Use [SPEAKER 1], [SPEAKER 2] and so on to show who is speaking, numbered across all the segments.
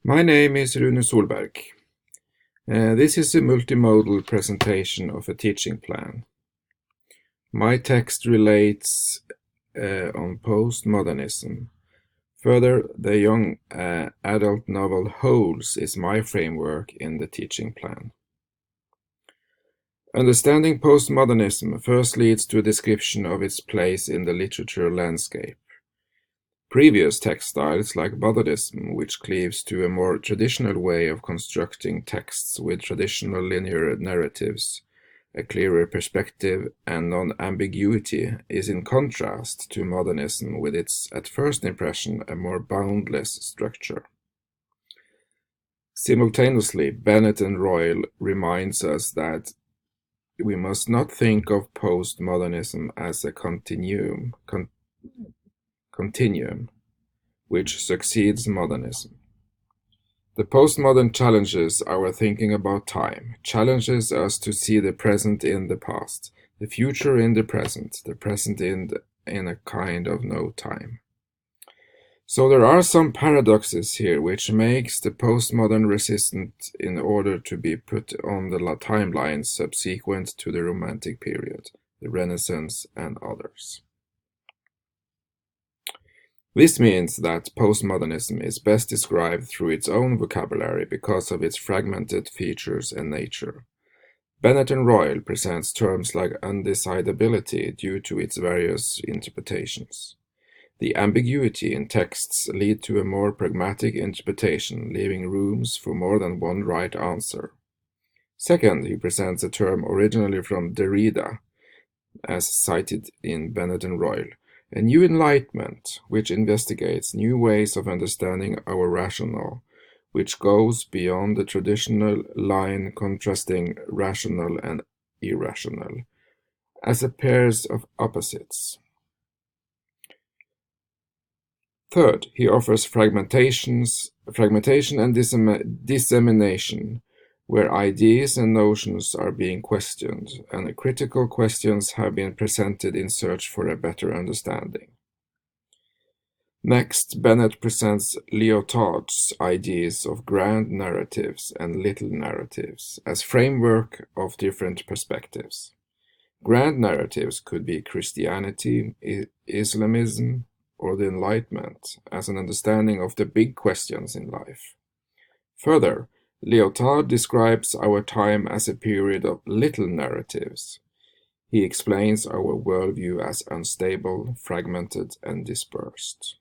[SPEAKER 1] My name is Rune Solberg. This is a multimodal presentation of a teaching plan. My text relates on postmodernism. Further, the young adult novel Holes is my framework in the teaching plan. Understanding postmodernism first leads to a description of its place in the literature landscape. Previous text styles like modernism, which cleaves to a more traditional way of constructing texts with traditional linear narratives, a clearer perspective, and non-ambiguity, is in contrast to modernism with its, at first impression, a more boundless structure. Simultaneously, Bennett and Royal reminds us that we must not think of postmodernism as a continuum which succeeds modernism. The postmodern challenges our thinking about time, challenges us to see the present in the past, the future in the present in a kind of no time. So there are some paradoxes here which makes the postmodern resistant in order to be put on the timelines subsequent to the Romantic period, the Renaissance, and others. This means that postmodernism is best described through its own vocabulary because of its fragmented features and nature. Bennett and Royal presents terms like undecidability due to its various interpretations. The ambiguity in texts lead to a more pragmatic interpretation, leaving rooms for more than one right answer. Second, he presents a term originally from Derrida, as cited in Bennett and Royal, a new enlightenment, which investigates new ways of understanding our rational, which goes beyond the traditional line contrasting rational and irrational, as a pairs of opposites. Third, he offers fragmentation and dissemination, where ideas and notions are being questioned, and critical questions have been presented in search for a better understanding. Next, Bennett presents Lyotard's ideas of grand narratives and little narratives as framework of different perspectives. Grand narratives could be Christianity, Islamism, or the Enlightenment as an understanding of the big questions in life. Further, Lyotard describes our time as a period of little narratives. He explains our worldview as unstable, fragmented, and dispersed.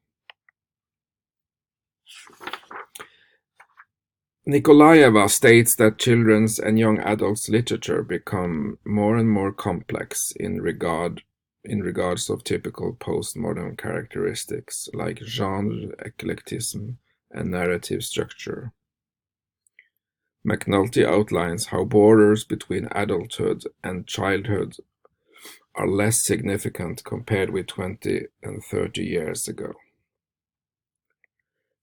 [SPEAKER 1] Nikolaeva states that children's and young adults' literature become more and more complex in regards of typical postmodern characteristics like genre, eclecticism, and narrative structure. McNulty outlines how borders between adulthood and childhood are less significant compared with 20 and 30 years ago.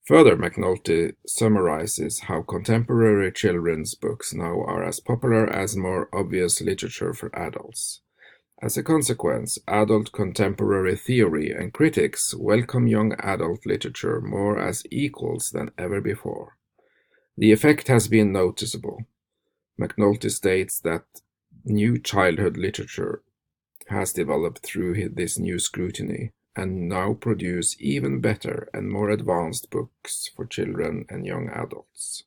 [SPEAKER 1] Further, McNulty summarizes how contemporary children's books now are as popular as more obvious literature for adults. As a consequence, adult contemporary theory and critics welcome young adult literature more as equals than ever before. The effect has been noticeable. McNulty states that new childhood literature has developed through this new scrutiny and now produce even better and more advanced books for children and young adults.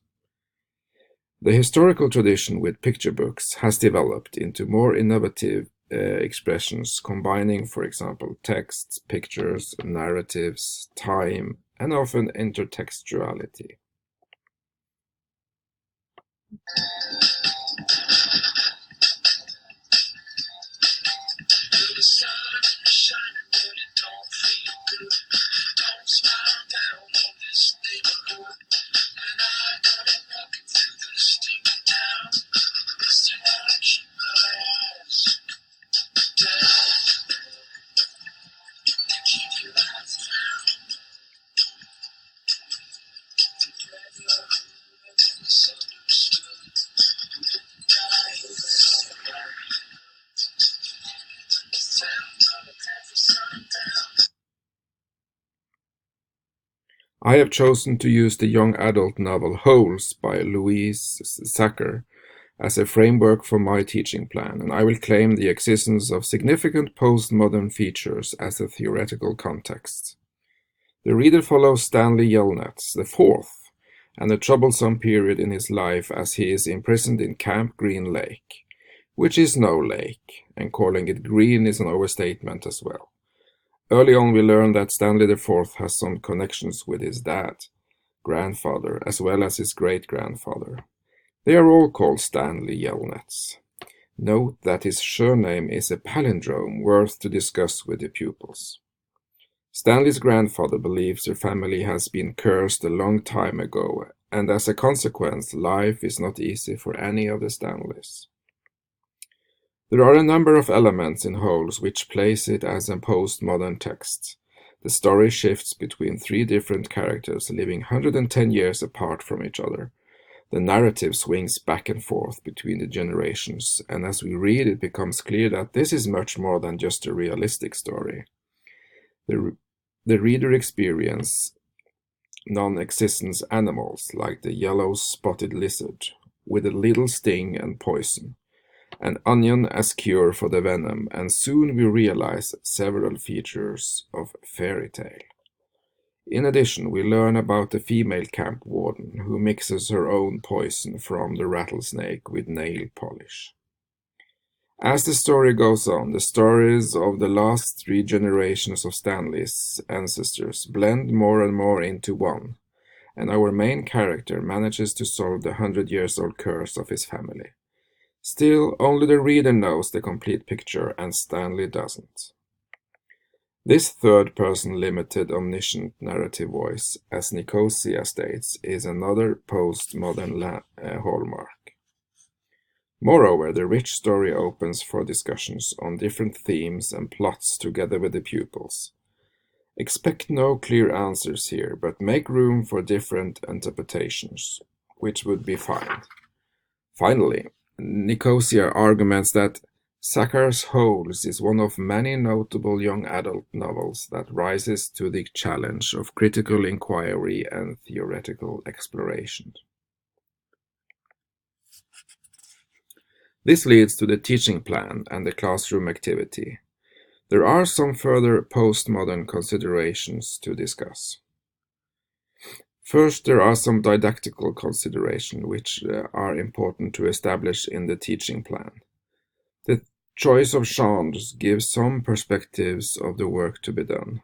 [SPEAKER 1] The historical tradition with picture books has developed into more innovative expressions combining, for example, texts, pictures, narratives, time, and often intertextuality. I have chosen to use the young adult novel Holes by Louise Sacker as a framework for my teaching plan, and I will claim the existence of significant postmodern features as a theoretical context. The reader follows Stanley Yelnats the fourth, and a troublesome period in his life as he is imprisoned in Camp Green Lake, which is no lake, and calling it green is an overstatement as well. Early on we learn that Stanley the Fourth has some connections with his grandfather, as well as his great-grandfather. They are all called Stanley Yelnats. Note that his surname is a palindrome worth to discuss with the pupils. Stanley's grandfather believes their family has been cursed a long time ago, and as a consequence, life is not easy for any of the Stanleys. There are a number of elements in Holes which place it as a postmodern text. The story shifts between three different characters living 110 years apart from each other. The narrative swings back and forth between the generations, and as we read it becomes clear that this is much more than just a realistic story. The reader experiences non-existent animals like the yellow-spotted lizard, with a little sting and poison, an onion as cure for the venom, and soon we realize several features of fairy tale. In addition, we learn about the female camp warden who mixes her own poison from the rattlesnake with nail polish. As the story goes on, the stories of the last three generations of Stanley's ancestors blend more and more into one, and our main character manages to solve the 100-year-old curse of his family. Still, only the reader knows the complete picture, and Stanley doesn't. This third-person limited omniscient narrative voice, as Nicosia states, is another postmodern hallmark. Moreover, the rich story opens for discussions on different themes and plots together with the pupils. Expect no clear answers here, but make room for different interpretations, which would be fine. Finally, Nicosia arguments that Sackar's Holes is one of many notable young adult novels that rises to the challenge of critical inquiry and theoretical exploration. This leads to the teaching plan and the classroom activity. There are some further postmodern considerations to discuss. First, there are some didactical considerations which are important to establish in the teaching plan. The choice of genres gives some perspectives of the work to be done.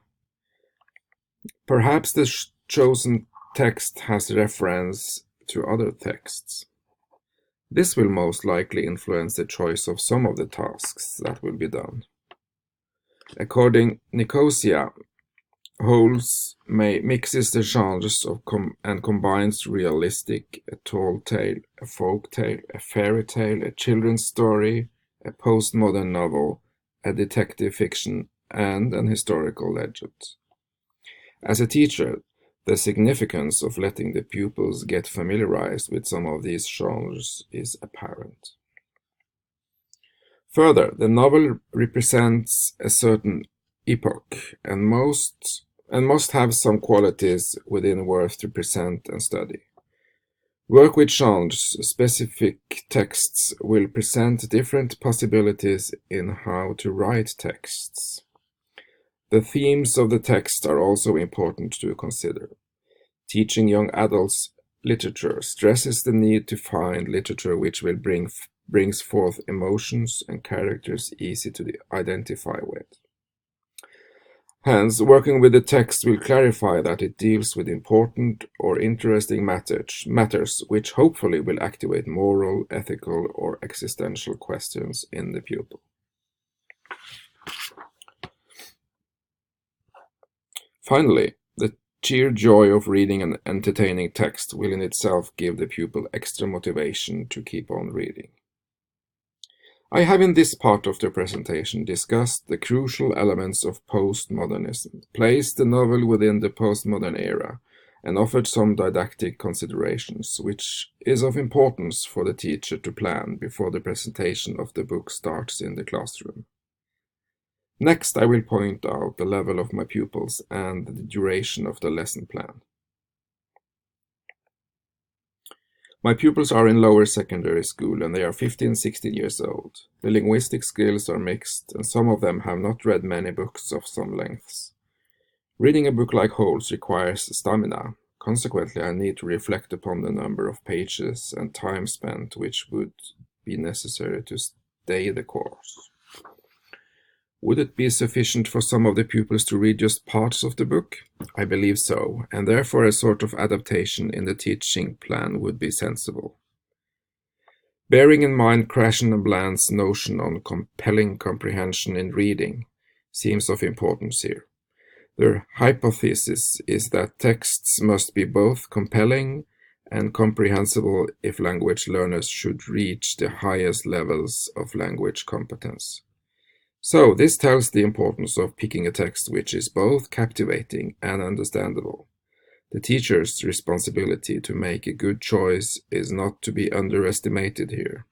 [SPEAKER 1] Perhaps the chosen text has reference to other texts. This will most likely influence the choice of some of the tasks that will be done. According Nicosia, Holes mixes the genres and combines realistic, a tall tale, a folk tale, a fairy tale, a children's story, a postmodern novel, a detective fiction, and an historical legend. As a teacher, the significance of letting the pupils get familiarized with some of these genres is apparent. Further, the novel represents a certain epoch and must have some qualities within worth to present and study. Work with genre-specific texts will present different possibilities in how to write texts. The themes of the text are also important to consider. Teaching young adults literature stresses the need to find literature which will brings forth emotions and characters easy to identify with. Hence, working with the text will clarify that it deals with important or interesting matters which hopefully will activate moral, ethical, or existential questions in the pupil. Finally, the sheer joy of reading an entertaining text will in itself give the pupil extra motivation to keep on reading. I have in this part of the presentation discussed the crucial elements of postmodernism, placed the novel within the postmodern era, and offered some didactic considerations, which is of importance for the teacher to plan before the presentation of the book starts in the classroom. Next, I will point out the level of my pupils and the duration of the lesson plan. My pupils are in lower secondary school and they are 15, 16 years old. The linguistic skills are mixed and some of them have not read many books of some lengths. Reading a book like Holes requires stamina. Consequently, I need to reflect upon the number of pages and time spent which would be necessary to stay the course. Would it be sufficient for some of the pupils to read just parts of the book? I believe so, and therefore a sort of adaptation in the teaching plan would be sensible. Bearing in mind Krashen and Bland's notion on compelling comprehension in reading seems of importance here. Their hypothesis is that texts must be both compelling and comprehensible if language learners should reach the highest levels of language competence. So this tells the importance of picking a text which is both captivating and understandable. The teacher's responsibility to make a good choice is not to be underestimated here.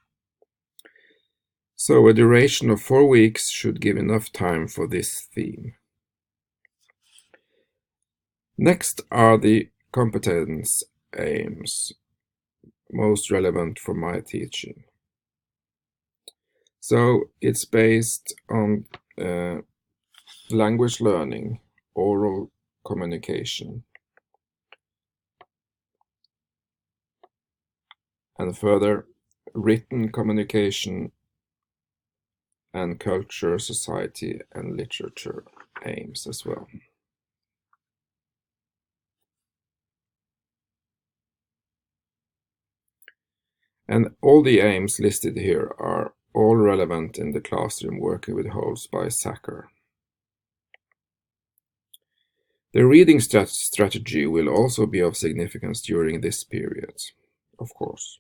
[SPEAKER 1] So a duration of 4 weeks should give enough time for this theme. Next are the competence aims, most relevant for my teaching. So it's based on language learning, oral communication, and further written communication and culture, society, and literature aims as well. And all the aims listed here are all relevant in the classroom working with Holes by Sacker. The reading strategy will also be of significance during this period, of course.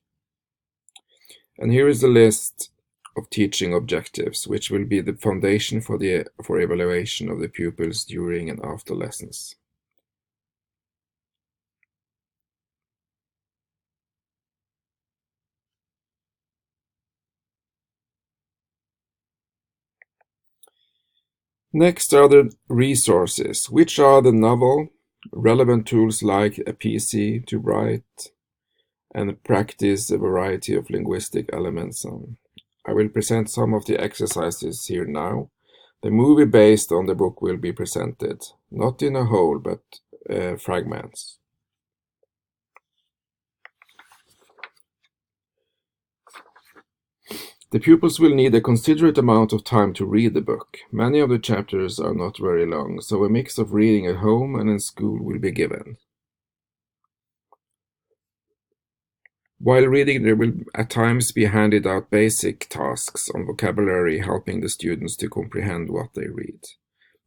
[SPEAKER 1] And here is the list of teaching objectives, which will be the foundation for evaluation of the pupils during and after lessons. Next are the resources, which are the novel, relevant tools like a PC to write and practice a variety of linguistic elements on. I will present some of the exercises here now. The movie based on the book will be presented, not in a whole, but fragments. The pupils will need a considerate amount of time to read the book. Many of the chapters are not very long, so a mix of reading at home and in school will be given. While reading, there will at times be handed out basic tasks on vocabulary, helping the students to comprehend what they read.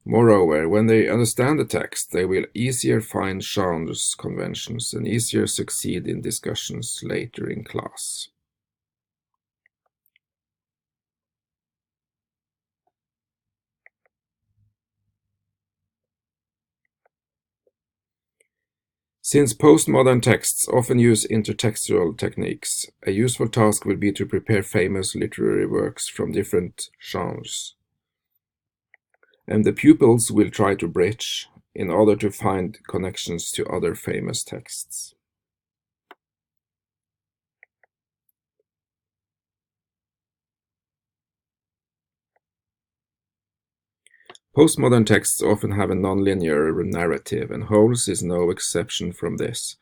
[SPEAKER 1] Moreover, when they understand the text, they will easier find genres conventions and easier succeed in discussions later in class. Since postmodern texts often use intertextual techniques, a useful task will be to prepare famous literary works from different genres. And the pupils will try to bridge in order to find connections to other famous texts. Postmodern texts often have a non-linear narrative, and Holes is no exception from this.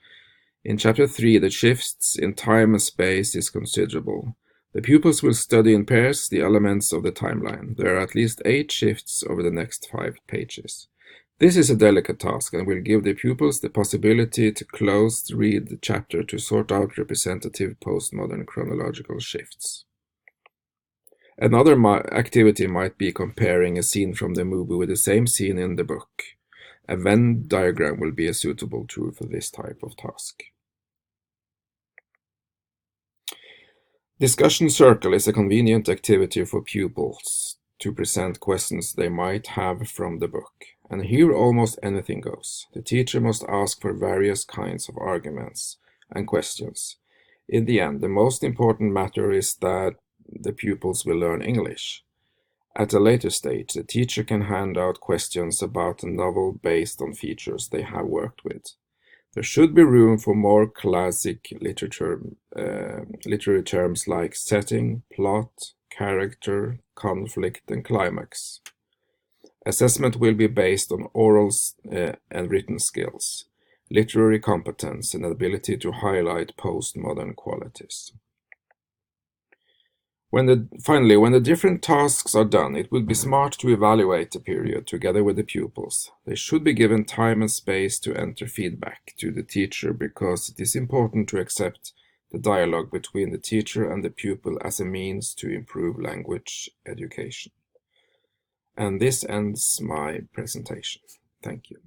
[SPEAKER 1] In Chapter 3, the shifts in time and space is considerable. The pupils will study in pairs the elements of the timeline. There are at least 8 shifts over the next 5 pages. This is a delicate task and will give the pupils the possibility to close read the chapter to sort out representative postmodern chronological shifts. Another activity might be comparing a scene from the movie with the same scene in the book. A Venn diagram will be a suitable tool for this type of task. Discussion circle is a convenient activity for pupils to present questions they might have from the book. And here almost anything goes. The teacher must ask for various kinds of arguments and questions. In the end, the most important matter is that the pupils will learn English. At a later stage, the teacher can hand out questions about a novel based on features they have worked with. There should be room for more classic literature literary terms like setting, plot, character, conflict, and climax. Assessment will be based on oral and written skills, literary competence, and ability to highlight postmodern qualities. Finally, when the different tasks are done, it will be smart to evaluate the period together with the pupils. They should be given time and space to enter feedback to the teacher, because it is important to accept the dialogue between the teacher and the pupil as a means to improve language education. And this ends my presentation. Thank you.